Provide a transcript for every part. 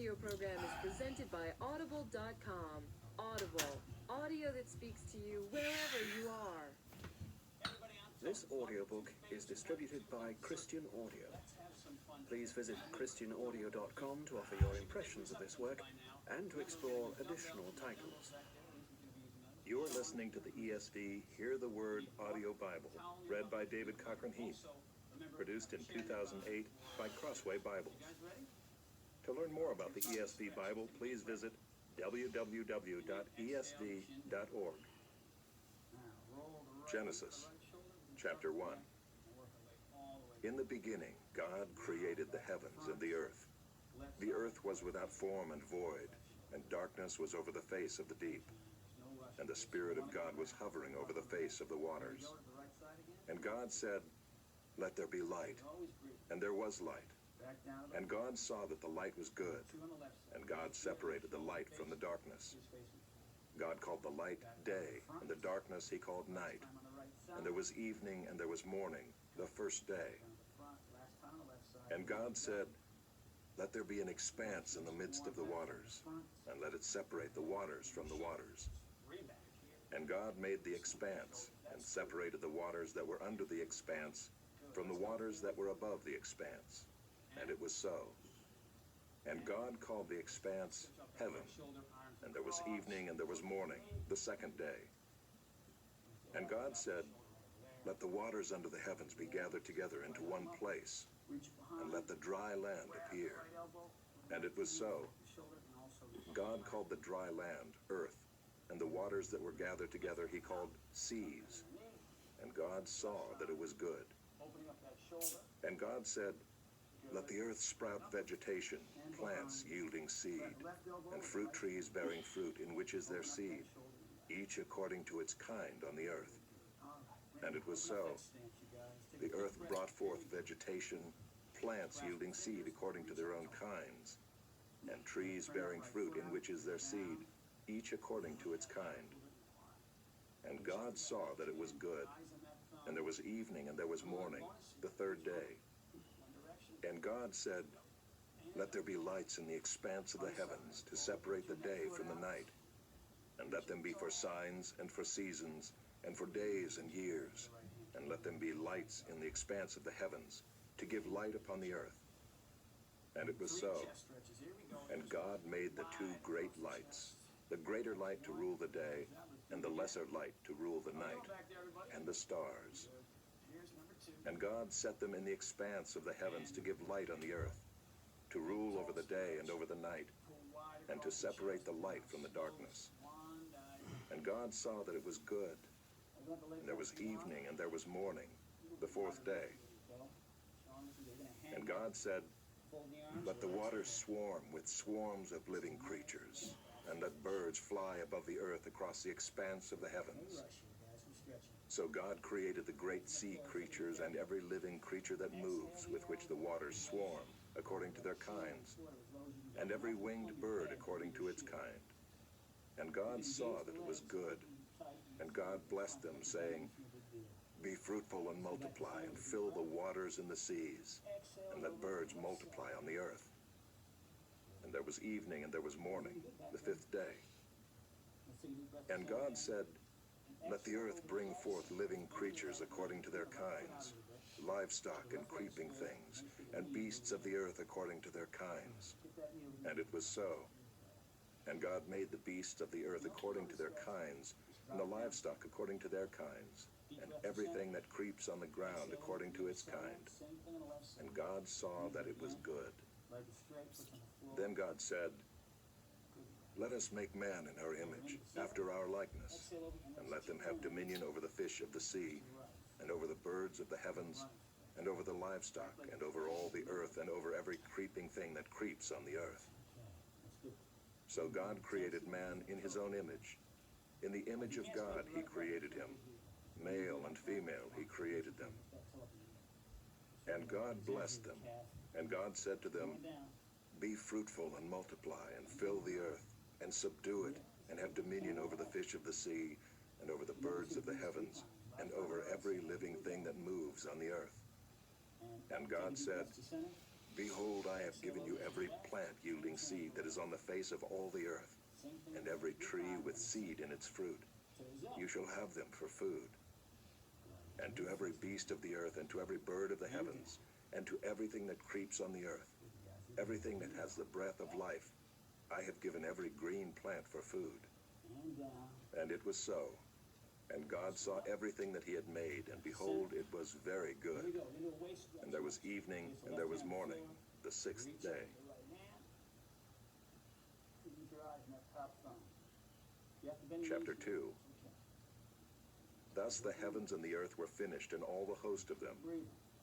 audio program is presented by Audible.com. Audible, audio that speaks to you wherever you are. This audiobook is distributed by Christian Audio. Please visit christianaudio.com to offer your impressions of this work and to explore additional titles. You're listening to the ESV Hear the Word Audio Bible, read by David Cochran Heath, produced in 2008 by Crossway Bibles. To learn more about the ESV Bible, please visit www.esv.org. Genesis, chapter 1. In the beginning, God created the heavens and the earth. The earth was without form and void, and darkness was over the face of the deep. And the Spirit of God was hovering over the face of the waters. And God said, "Let there be light." And there was light. And God saw that the light was good, and God separated the light from the darkness. God called the light day, and the darkness he called night. And there was evening and there was morning, the first day. And God said, "Let there be an expanse in the midst of the waters, and let it separate the waters from the waters." And God made the expanse, and separated the waters that were under the expanse from the waters that were above the expanse. And it was so. And God called the expanse heaven. And there was evening and there was morning, the second day. And God said, "Let the waters under the heavens be gathered together into one place, and let the dry land appear." And it was so. God called the dry land earth, and the waters that were gathered together he called seas. And God saw that it was good. And God said, "Let the earth sprout vegetation, plants yielding seed, and fruit trees bearing fruit in which is their seed, each according to its kind on the earth." And it was so. The earth brought forth vegetation, plants yielding seed according to their own kinds, and trees bearing fruit in which is their seed, each according to its kind. And God saw that it was good. And there was evening and there was morning, the third day. And God said, "Let there be lights in the expanse of the heavens to separate the day from the night, and let them be for signs and for seasons and for days and years, and let them be lights in the expanse of the heavens to give light upon the earth." And it was so. And God made the two great lights, the greater light to rule the day, and the lesser light to rule the night, and the stars. And God set them in the expanse of the heavens to give light on the earth, to rule over the day and over the night, and to separate the light from the darkness. And God saw that it was good. And there was evening and there was morning, the fourth day. And God said, "Let the waters swarm with swarms of living creatures, and let birds fly above the earth across the expanse of the heavens." So God created the great sea creatures and every living creature that moves, with which the waters swarm, according to their kinds, and every winged bird according to its kind. And God saw that it was good. And God blessed them, saying, "Be fruitful and multiply, and fill the waters in the seas, and let birds multiply on the earth." And there was evening and there was morning, the fifth day. And God said, "Let the earth bring forth living creatures according to their kinds, livestock and creeping things, and beasts of the earth according to their kinds." And it was so. And God made the beasts of the earth according to their kinds, and the livestock according to their kinds, and everything that creeps on the ground according to its kind. And God saw that it was good. Then God said, "Let us make man in our image, after our likeness, and let them have dominion over the fish of the sea, and over the birds of the heavens, and over the livestock, and over all the earth, and over every creeping thing that creeps on the earth." So God created man in his own image. In the image of God he created him. Male and female he created them. And God blessed them. And God said to them, "Be fruitful and multiply, and fill the earth, and subdue it, and have dominion over the fish of the sea, and over the birds of the heavens, and over every living thing that moves on the earth." And God said, Behold, I have given you every plant yielding seed that is on the face of all the earth, and every tree with seed in its fruit. You shall have them for food. And to every beast of the earth, and to every bird of the heavens, and to everything that creeps on the earth, everything that has the breath of life, I have given every green plant for food. And it was so. And God saw everything that he had made, and behold, it was very good. And there was evening, and there was morning, the sixth day. Chapter 2. Thus the heavens and the earth were finished, and all the host of them.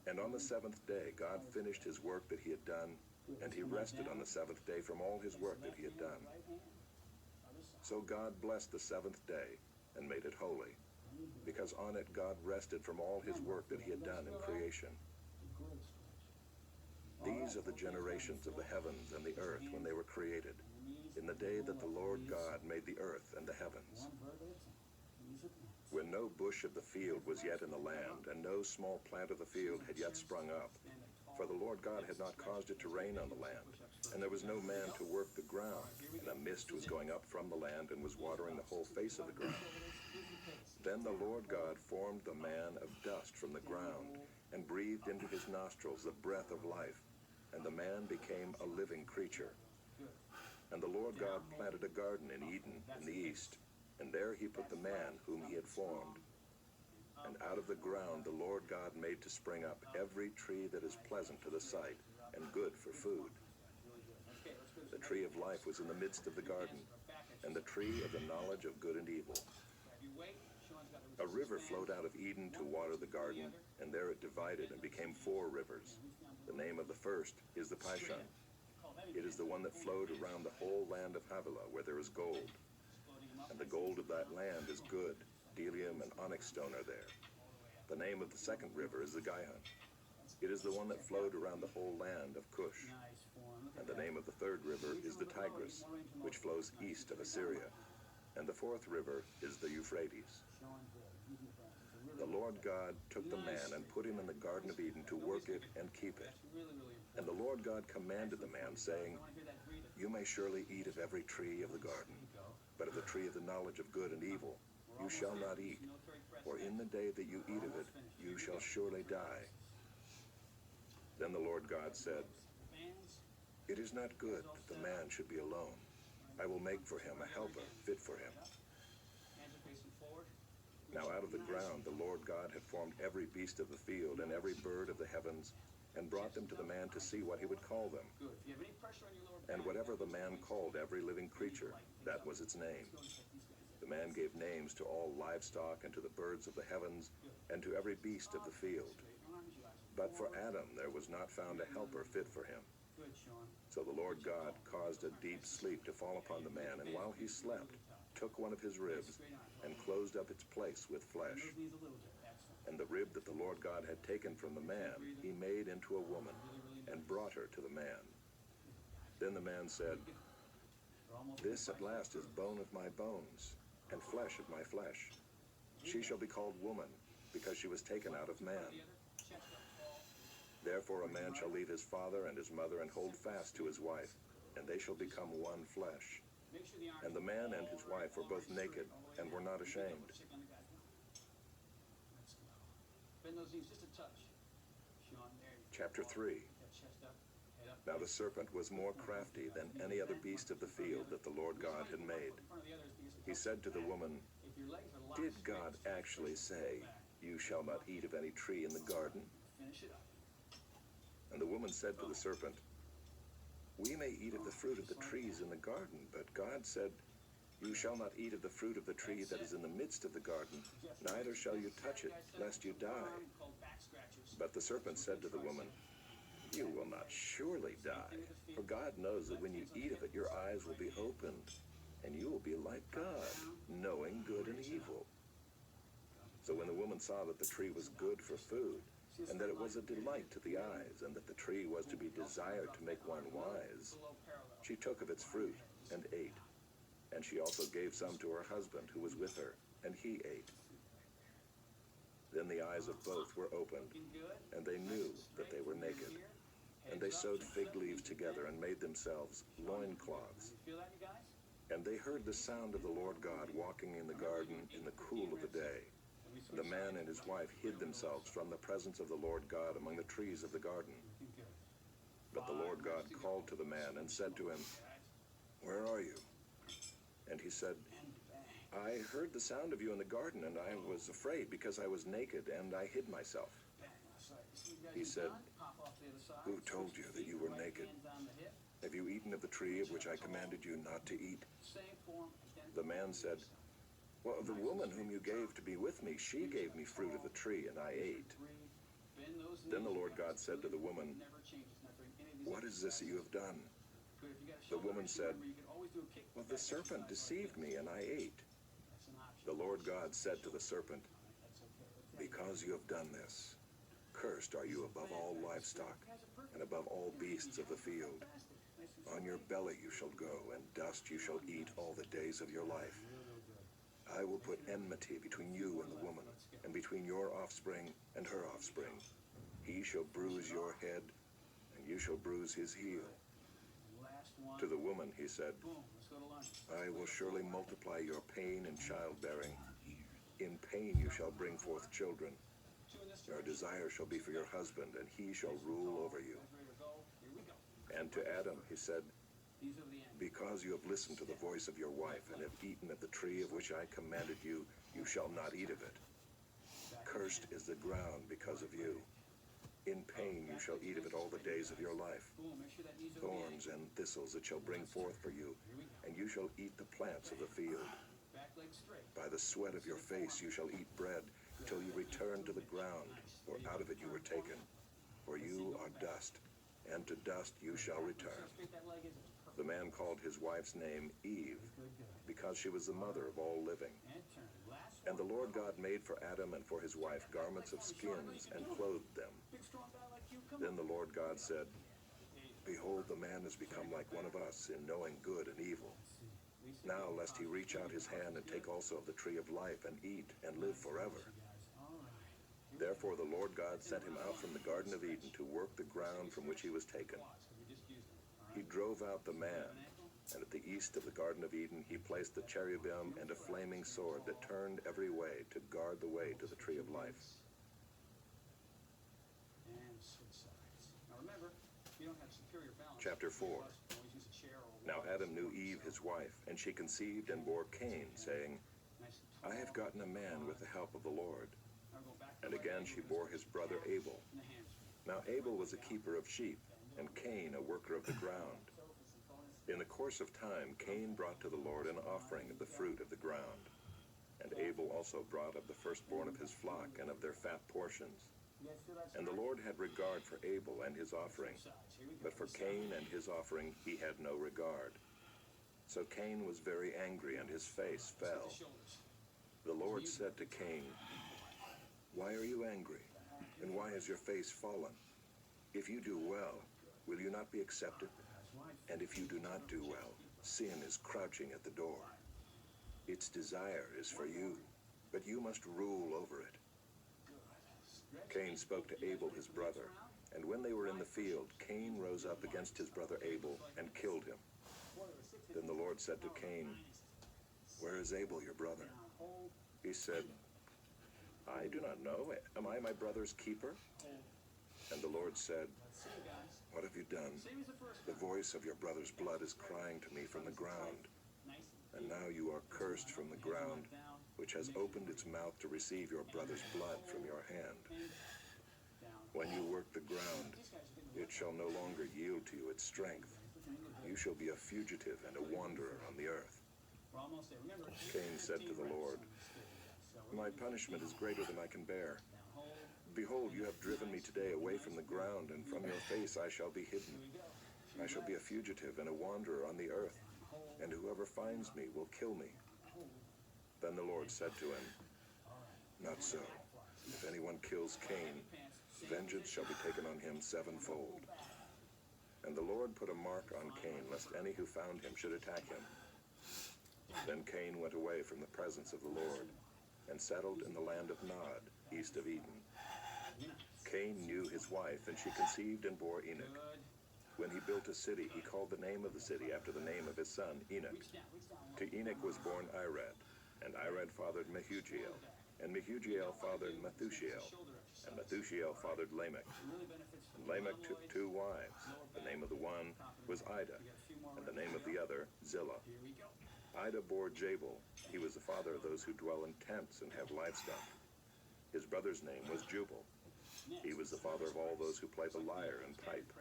And on the seventh day God finished his work that he had done, and he rested on the seventh day from all his work that he had done. So God blessed the seventh day, and made it holy, because on it God rested from all his work that he had done in creation. These are the generations of the heavens and the earth when they were created, in the day that the Lord God made the earth and the heavens. When no bush of the field was yet in the land, and no small plant of the field had yet sprung up, for the Lord God had not caused it to rain on the land, and there was no man to work the ground, and a mist was going up from the land and was watering the whole face of the ground. Then the Lord God formed the man of dust from the ground, and breathed into his nostrils the breath of life, and the man became a living creature. And the Lord God planted a garden in Eden in the east, and there he put the man whom he had formed. And out of the ground the Lord God made to spring up every tree that is pleasant to the sight, and good for food. The tree of life was in the midst of the garden, and the tree of the knowledge of good and evil. A river flowed out of Eden to water the garden, and there it divided and became 4 rivers. The name of the first is the Pishon. It is the one that flowed around the whole land of Havilah, where there is gold. And the gold of that land is good. Bdellium and onyx stone are there. The name of the second river is the Gihon. It is the one that flowed around the whole land of Cush. And the name of the third river is the Tigris, which flows east of Assyria. And the fourth river is the Euphrates. The Lord God took the man and put him in the Garden of Eden to work it and keep it. And the Lord God commanded the man, saying, You may surely eat of every tree of the garden, but of the tree of the knowledge of good and evil you shall not eat, for in the day that you eat of it you shall surely die. Then the Lord God said, It is not good that the man should be alone. I will make for him a helper fit for him. Now out of the ground the Lord God had formed every beast of the field and every bird of the heavens, and brought them to the man to see what he would call them. And whatever the man called every living creature, that was its name. The man gave names to all livestock and to the birds of the heavens and to every beast of the field. But for Adam there was not found a helper fit for him. So the Lord God caused a deep sleep to fall upon the man, and while he slept, took one of his ribs and closed up its place with flesh. And the rib that the Lord God had taken from the man he made into a woman, and brought her to the man. Then the man said, This at last is bone of my bones, and flesh of my flesh. She shall be called woman, because she was taken out of man. Therefore a man shall leave his father and his mother, and hold fast to his wife, and they shall become one flesh. And the man and his wife were both naked, and were not ashamed. Chapter 3. Now the serpent was more crafty than any other beast of the field that the Lord God had made. He said to the woman, Did God actually say, You shall not eat of any tree in the garden? And the woman said to the serpent, We may eat of the fruit of the trees in the garden, but God said, You shall not eat of the fruit of the tree that is in the midst of the garden, neither shall you touch it, lest you die. But the serpent said to the woman, You will not surely die, for God knows that when you eat of it, your eyes will be opened, and you will be like God, knowing good and evil. So when the woman saw that the tree was good for food, and that it was a delight to the eyes, and that the tree was to be desired to make one wise, she took of its fruit and ate. And she also gave some to her husband who was with her, and he ate. Then the eyes of both were opened, and they knew that they were naked. And they sewed fig leaves together and made themselves loincloths. You feel that, you guys? And they heard the sound of the Lord God walking in the garden in the cool of the day. And the man and his wife hid themselves from the presence of the Lord God among the trees of the garden. But the Lord God called to the man and said to him, "Where are you?" And he said, "I heard the sound of you in the garden, and I was afraid because I was naked, and I hid myself." He said, "Who told you that you were naked? Have you eaten of the tree of which I commanded you not to eat?" The man said, "Well, the woman whom you gave to be with me, she gave me fruit of the tree, and I ate." Then the Lord God said to the woman, "What is this that you have done?" The woman said, "Well, the serpent deceived me, and I ate." The Lord God said to the serpent, "Because you have done this, cursed are you above all livestock, and above all beasts of the field. On your belly you shall go, and dust you shall eat all the days of your life. I will put enmity between you and the woman, and between your offspring and her offspring. He shall bruise your head, and you shall bruise his heel." To the woman he said, "I will surely multiply your pain in childbearing. In pain you shall bring forth children. Your desire shall be for your husband, and he shall rule over you." And to Adam he said, "Because you have listened to the voice of your wife, and have eaten of the tree of which I commanded you, you shall not eat of it. Cursed is the ground because of you. In pain you shall eat of it all the days of your life. Thorns and thistles it shall bring forth for you, and you shall eat the plants of the field. By the sweat of your face you shall eat bread, till you return to the ground, for out of it you were taken. For you are dust, and to dust you shall return." The man called his wife's name Eve, because she was the mother of all living. And the Lord God made for Adam and for his wife garments of skins and clothed them. Then the Lord God said, "Behold, the man has become like one of us in knowing good and evil. Now lest he reach out his hand and take also of the tree of life and eat and live forever." Therefore the Lord God sent him out from the Garden of Eden to work the ground from which he was taken. He drove out the man, and at the east of the Garden of Eden he placed the cherubim and a flaming sword that turned every way to guard the way to the tree of life. Chapter 4. Now Adam knew Eve his wife, and she conceived and bore Cain, saying, "I have gotten a man with the help of the Lord." And again she bore his brother Abel. Now Abel was a keeper of sheep, and Cain a worker of the ground. In the course of time Cain brought to the Lord an offering of the fruit of the ground. And Abel also brought of the firstborn of his flock and of their fat portions. And the Lord had regard for Abel and his offering, but for Cain and his offering he had no regard. So Cain was very angry, and his face fell. The Lord said to Cain, "Why are you angry? And why has your face fallen? If you do well, will you not be accepted? And if you do not do well, sin is crouching at the door. Its desire is for you, but you must rule over it." Cain spoke to Abel his brother, and when they were in the field, Cain rose up against his brother Abel and killed him. Then the Lord said to Cain, "Where is Abel your brother?" He said, "I do not know. Am I my brother's keeper?" And the Lord said, "What have you done? The voice of your brother's blood is crying to me from the ground. And now you are cursed from the ground, which has opened its mouth to receive your brother's blood from your hand. When you work the ground, it shall no longer yield to you its strength. You shall be a fugitive and a wanderer on the earth." Cain said to the Lord, "My punishment is greater than I can bear. Behold, you have driven me today away from the ground, and from your face I shall be hidden. I shall be a fugitive and a wanderer on the earth, and whoever finds me will kill me." Then the Lord said to him, "Not so. If anyone kills Cain, vengeance shall be taken on him sevenfold." And the Lord put a mark on Cain, lest any who found him should attack him. Then Cain went away from the presence of the Lord, and settled in the land of Nod, east of Eden. Cain knew his wife, and she conceived and bore Enoch. Good. When he built a city, he called the name of the city after the name of his son, Enoch. Reach down. To Enoch was born Irad, and Irad fathered Mehujael, and Mehujael fathered Methushael, and Methushael fathered Lamech. Really benefits And from Lamech took 2 wives. The name of the one was Ida, and the name of the other Zillah. Here we go. Ida bore Jabal. He was the father of those who dwell in tents and have livestock. His brother's name was Jubal. He was the father of all those who play the lyre and pipe.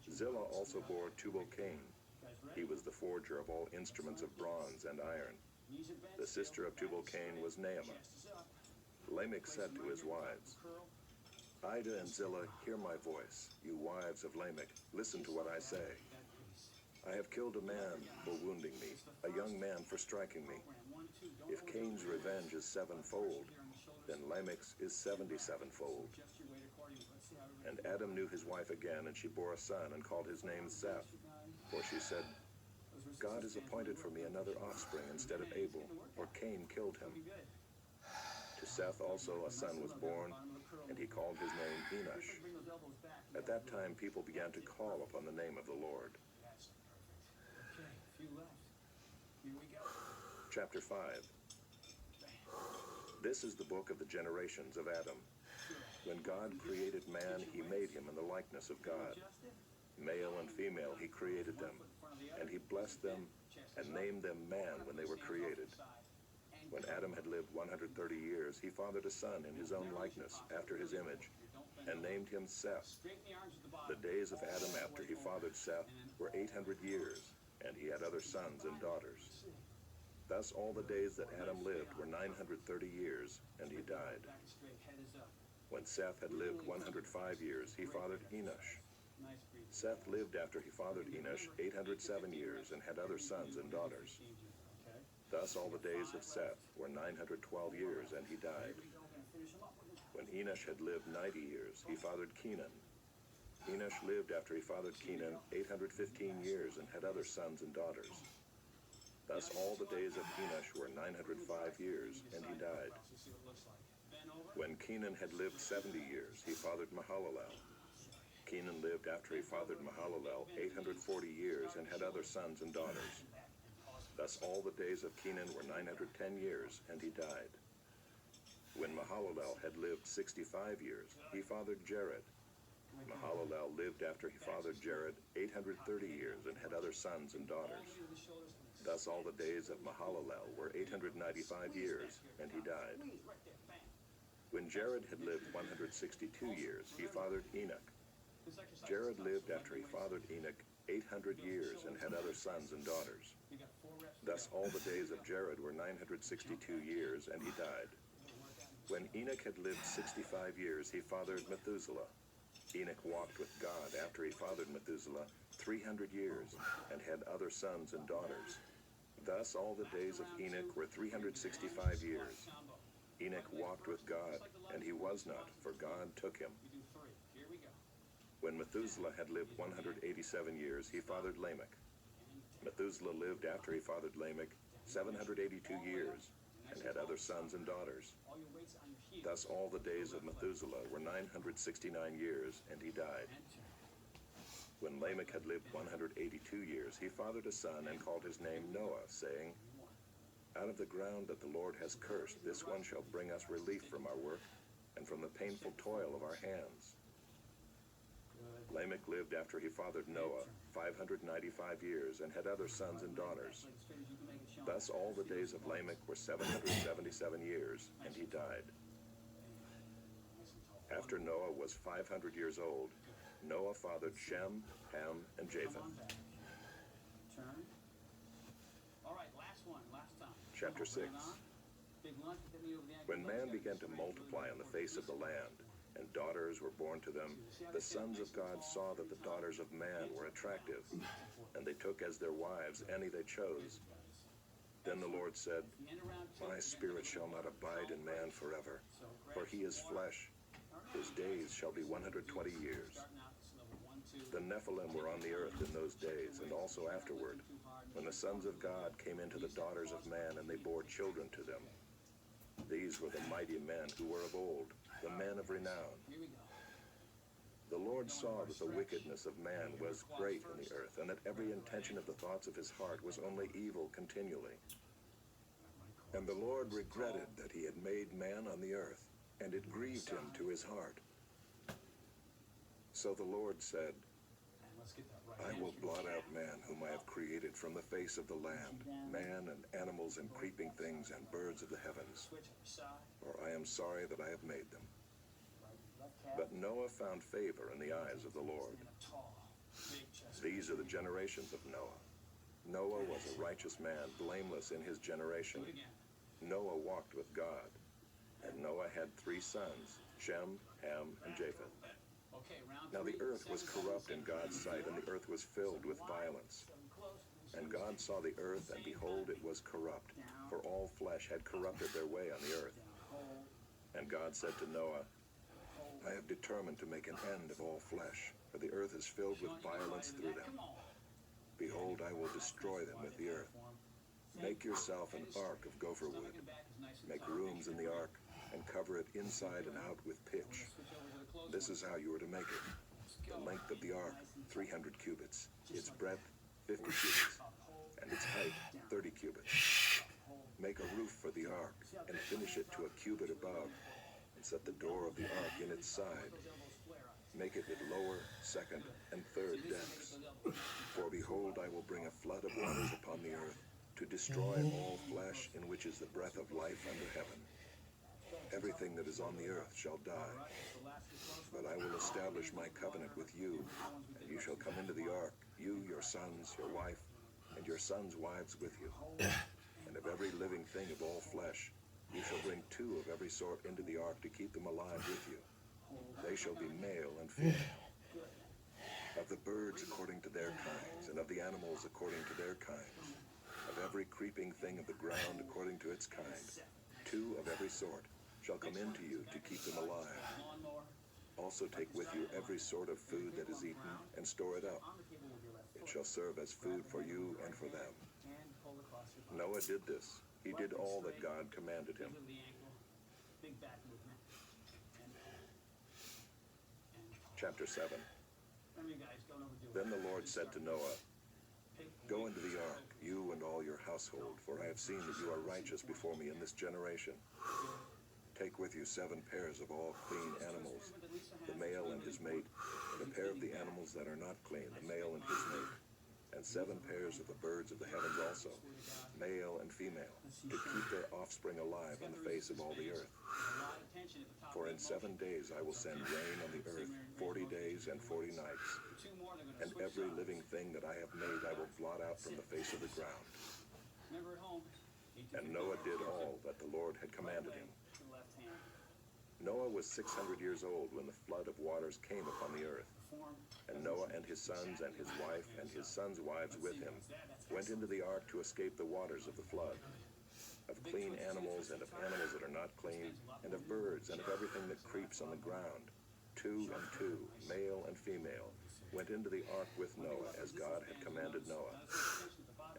Zillah also bore Tubal-Cain. He was the forger of all instruments of bronze and iron. The sister of Tubal-Cain was Naamah. Lamech said to his wives, Ida and Zillah, hear my voice. You wives of Lamech, listen to what I say. I have killed a man for wounding me, a young man for striking me. If Cain's revenge is 7-fold, then Lamech's is 77-fold. And Adam knew his wife again, and she bore a son and called his name Seth. For she said, God has appointed for me another offspring instead of Abel, for Cain killed him. To Seth also a son was born, and he called his name Enosh. At that time people began to call upon the name of the Lord. Okay, a few left. Here we go. Chapter 5. This is the book of the generations of Adam. When God created man, he made him in the likeness of God. Male and female he created them, and he blessed them and named them man when they were created. When Adam had lived 130 years, he fathered a son in his own likeness, after his image, and named him Seth. The days of Adam after he fathered Seth were 800 years, and he had other sons and daughters. Thus all the days that Adam lived were 930 years, and he died. When Seth had lived 105 years, he fathered Enosh. Seth lived after he fathered Enosh 807 years and had other sons and daughters. Thus all the days of Seth were 912 years, and he died. When Enosh had lived 90 years, he fathered Kenan. Enosh lived after he fathered Kenan 815 years and had other sons and daughters. Thus all the days of Enosh were 905 years, and he died. When Kenan had lived 70 years, he fathered Mahalalel. Kenan lived after he fathered Mahalalel 840 years and had other sons and daughters. Thus all the days of Kenan were 910 years, and he died. When Mahalalel had lived 65 years, he fathered Jared. Mahalalel lived after he fathered Jared 830 years and had other sons and daughters. Thus all the days of Mahalalel were 895 years, and he died. When Jared had lived 162 years, he fathered Enoch. Jared lived after he fathered Enoch 800 years and had other sons and daughters. Thus all the days of Jared were 962 years, and he died. When Enoch had lived 65 years, he fathered Methuselah. Enoch walked with God after he fathered Methuselah 300 years and had other sons and daughters. Thus all the days of Enoch were 365 years. Enoch walked with God, and he was not, for God took him. When Methuselah had lived 187 years, he fathered Lamech. Methuselah lived after he fathered Lamech 782 years and had other sons and daughters. Thus all the days of Methuselah were 969 years, and he died. When Lamech had lived 182 years, he fathered a son and called his name Noah, saying, Out of the ground that the Lord has cursed, this one shall bring us relief from our work and from the painful toil of our hands. Lamech lived after he fathered Noah 595 years and had other sons and daughters. Thus all the days of Lamech were 777 years, and he died. After Noah was 500 years old, Noah fathered Shem, Ham, and Japheth. Turn. All right, last one, last time. Chapter 6. Big lunch, hit me over the ankle. When man began to multiply on the face of the land, and daughters were born to them, the sons of God saw that the daughters of man were attractive, and they took as their wives any they chose. Then the Lord said, My spirit shall not abide in man forever, for he is flesh. His days shall be 120 years. The Nephilim were on the earth in those days, and also afterward, when the sons of God came into the daughters of man, and they bore children to them. These were the mighty men who were of old, the men of renown. The Lord saw that the wickedness of man was great in the earth, and that every intention of the thoughts of his heart was only evil continually. And the Lord regretted that he had made man on the earth, and it grieved him to his heart. So the Lord said, I will blot out man whom I have created from the face of the land, man and animals and creeping things and birds of the heavens, for I am sorry that I have made them. But Noah found favor in the eyes of the Lord. These are the generations of Noah. Noah was a righteous man, blameless in his generation. Noah walked with God, and Noah had 3 sons, Shem, Ham, and Japheth. Now the earth was corrupt in God's sight, and the earth was filled with violence. And God saw the earth, and behold, it was corrupt, for all flesh had corrupted their way on the earth. And God said to Noah, I have determined to make an end of all flesh, for the earth is filled with violence through them. Behold, I will destroy them with the earth. Make yourself an ark of gopher wood. Make rooms in the ark, and cover it inside and out with pitch. This is how you are to make it. The length of the ark, 300 cubits. Its breadth, 50 cubits. And its height, 30 cubits. Make a roof for the ark, and finish it to a cubit above, and set the door of the ark in its side. Make it with lower, second, and third decks. For behold, I will bring a flood of waters upon the earth, to destroy all flesh in which is the breath of life under heaven. Everything that is on the earth shall die. But I will establish my covenant with you, and you shall come into the ark, you, your sons, your wife, and your sons' wives with you. And of every living thing of all flesh, you shall bring 2 of every sort into the ark to keep them alive with you. They shall be male and female. Of the birds according to their kinds, and of the animals according to their kinds, of every creeping thing of the ground according to its kind, 2 of every sort shall come into you to keep them alive. Also take with you every sort of food that is eaten, and store it up. It shall serve as food for you and for them. Noah did this. He did all that God commanded him. Chapter 7. Then the Lord said to Noah, Go into the ark, you and all your household, for I have seen that you are righteous before me in this generation. Take with you 7 pairs of all clean animals, the male and his mate, and a pair of the animals that are not clean, the male and his mate, and 7 pairs of the birds of the heavens also, male and female, to keep their offspring alive on the face of all the earth. For in 7 days I will send rain on the earth, 40 days and 40 nights, and every living thing that I have made I will blot out from the face of the ground. And Noah did all that the Lord had commanded him. Noah was 600 years old when the flood of waters came upon the earth. And Noah and his sons and his wife and his sons' wives with him went into the ark to escape the waters of the flood. Of clean animals and of animals that are not clean, and of birds and of everything that creeps on the ground, 2 and 2, male and female, went into the ark with Noah as God had commanded Noah.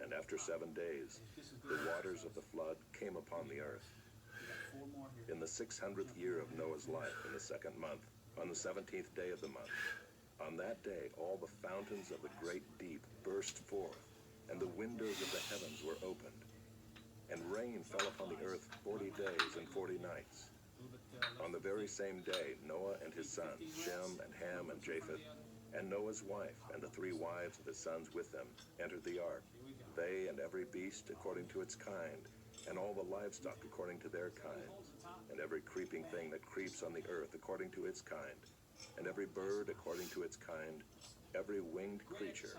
And after 7 days, the waters of the flood came upon the earth. In the 600th year of Noah's life, in the 2nd month, on the 17th day of the month, on that day all the fountains of the great deep burst forth, and the windows of the heavens were opened. And rain fell upon the earth 40 days and 40 nights. On the very same day, Noah and his sons, Shem and Ham and Japheth, and Noah's wife and the 3 wives of his sons with them, entered the ark, they and every beast according to its kind, and all the livestock according to their kinds, and every creeping thing that creeps on the earth according to its kind, and every bird according to its kind, every winged creature.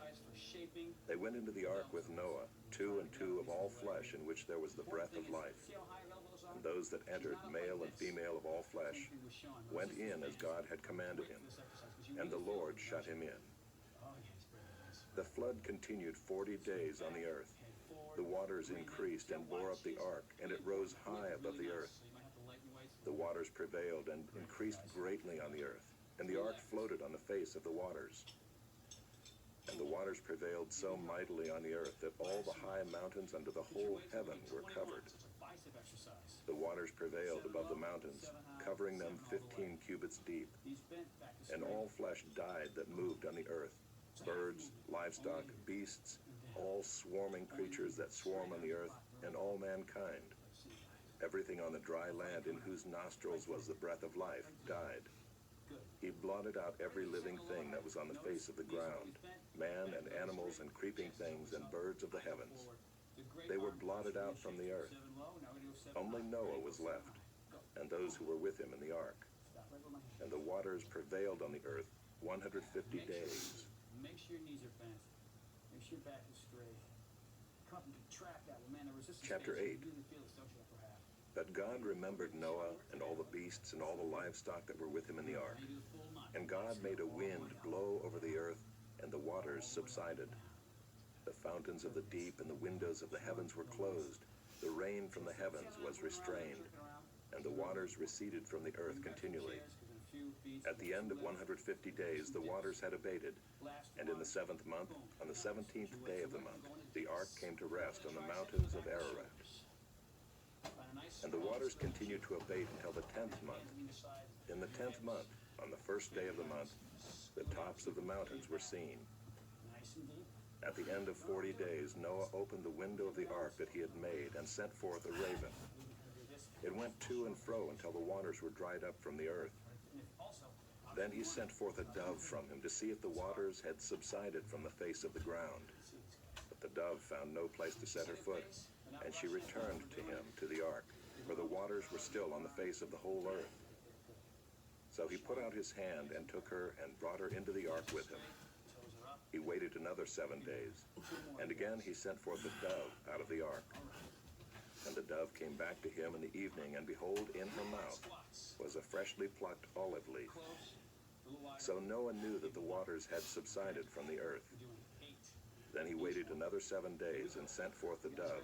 They went into the ark with Noah, 2 and 2 of all flesh in which there was the breath of life. And those that entered, male and female of all flesh, went in as God had commanded him, and the Lord shut him in. The flood continued 40 days on the earth. The waters increased and bore up the ark, and it rose high above the earth. The waters prevailed and increased greatly on the earth, and the ark floated on the face of the waters. And the waters prevailed so mightily on the earth that all the high mountains under the whole heaven were covered. The waters prevailed above the mountains, covering them 15 cubits deep. These bent back to And straight. all flesh died that moved on the earth, birds, livestock, beasts, all swarming creatures that swarm on the earth, and all mankind. Everything on the dry land in whose nostrils was the breath of life died. He blotted out every living thing that was on the face of the ground, man and animals and creeping things and birds of the heavens. They were blotted out from the earth. Only Noah was left, and those who were with him in the ark. And the waters prevailed on the earth 150 days. Make sure your knees are bent. Make sure your back is straight. Come up and contract that one, man. The resistance. Chapter phase, 8. You really feel this, don't you, upper half? But God remembered Noah and all the beasts and all the livestock that were with him in the ark. Now you do the full nine. And God made a wind blow over the earth, and the waters subsided. The fountains of the deep and the windows of the heavens were closed. The rain from the heavens was restrained, and the waters receded from the earth continually. At the end of 150 days, the waters had abated, and in the 7th month, on the 17th day of the month, the ark came to rest on the mountains of Ararat. And the waters continued to abate until the 10th month. In the 10th month, on the 1st day of the month, the tops of the mountains were seen. Nice and deep. At the end of 40 days, Noah opened the window of the ark that he had made and sent forth a raven. It went to and fro until the waters were dried up from the earth. Then he sent forth a dove from him to see if the waters had subsided from the face of the ground. But the dove found no place to set her foot, and she returned to him to the ark, for the waters were still on the face of the whole earth. So he put out his hand and took her and brought her into the ark with him. He waited another 7 days, and again he sent forth a dove out of the ark. And the dove came back to him in the evening, and behold, in her mouth was a freshly plucked olive leaf. So Noah knew that the waters had subsided from the earth. Then he waited another 7 days and sent forth the dove,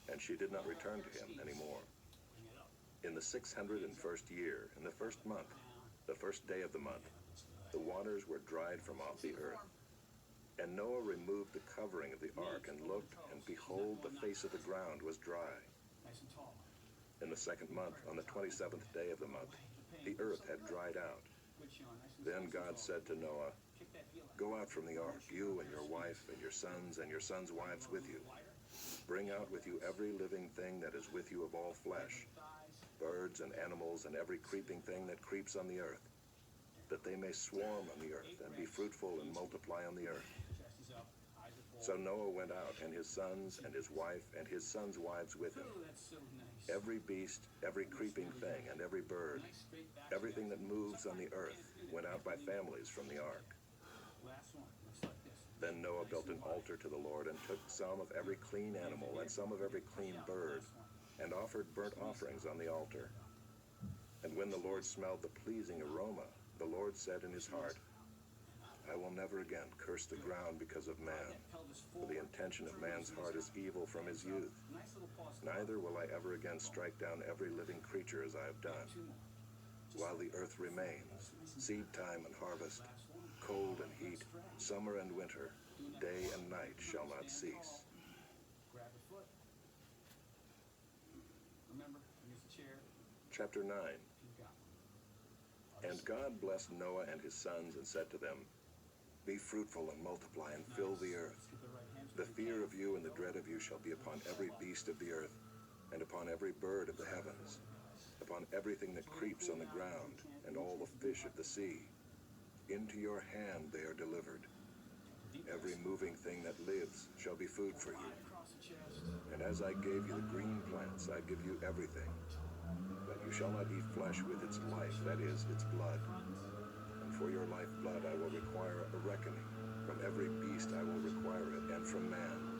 and she did not return to him anymore. In the 601st year, in the 1st month, the 1st day of the month, the waters were dried from off the earth. And Noah removed the covering of the ark and looked, and behold, the face of the ground was dry. Nice and tall. In the 2nd month, on the 27th day of the month, the earth had dried out. Good, Sean. Nice and Then God said to Noah, kick that heel out. "Go out from the ark, you and your wife and your sons wives with you. Bring out with you every living thing that is with you of all flesh, birds and animals and every creeping thing that creeps on the earth, that they may swarm on the earth and be fruitful and multiply on the earth." Chest is up. Eyes are full. So Noah went out, and his sons and his wife and his sons' wives with him. Oh, that's so nice. Every beast, every creeping thing, and every bird, Nice straight back. everything that moves on the earth, went out by families from the ark. Last one. Looks like this. Then Noah built an altar to the Lord, and took some of every clean animal and some of every clean bird, and offered burnt offerings on the altar. And when the Lord smelled the pleasing aroma, the Lord said in his heart, "I will never again curse the ground because of man, for the intention of man's heart is evil from his youth. Nice little pause. Neither will I ever again strike down every living creature as I have done. Two more. While the earth remains, seed time and harvest, cold and heat, summer and winter, day and night shall not cease." Grab a foot. Remember, use the chair. Chapter 9. You've got one. And God blessed Noah and his sons and said to them, "Be fruitful and multiply and fill the earth. Let's get the right hands. The fear of you and the dread of you shall be upon every beast of the earth, and upon every bird of the heavens, upon everything that creeps on the ground, and all the fish of the sea. Into your hand they are delivered. Every moving thing that lives shall be food for you. Across the chest. And as I gave you the green plants, I give you everything. But you shall not eat flesh with its life, that is, its blood. And for your lifeblood I will require a reckoning. From every beast I will require it, and from man.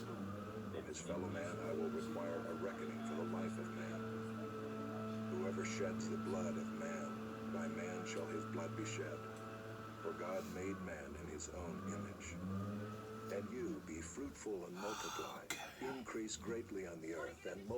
From his fellow man I will require a reckoning for the life of man. Whoever sheds the blood of man, by man shall his blood be shed. For God made man in his own image. And you be fruitful and multiply, increase greatly on the earth, and multiply.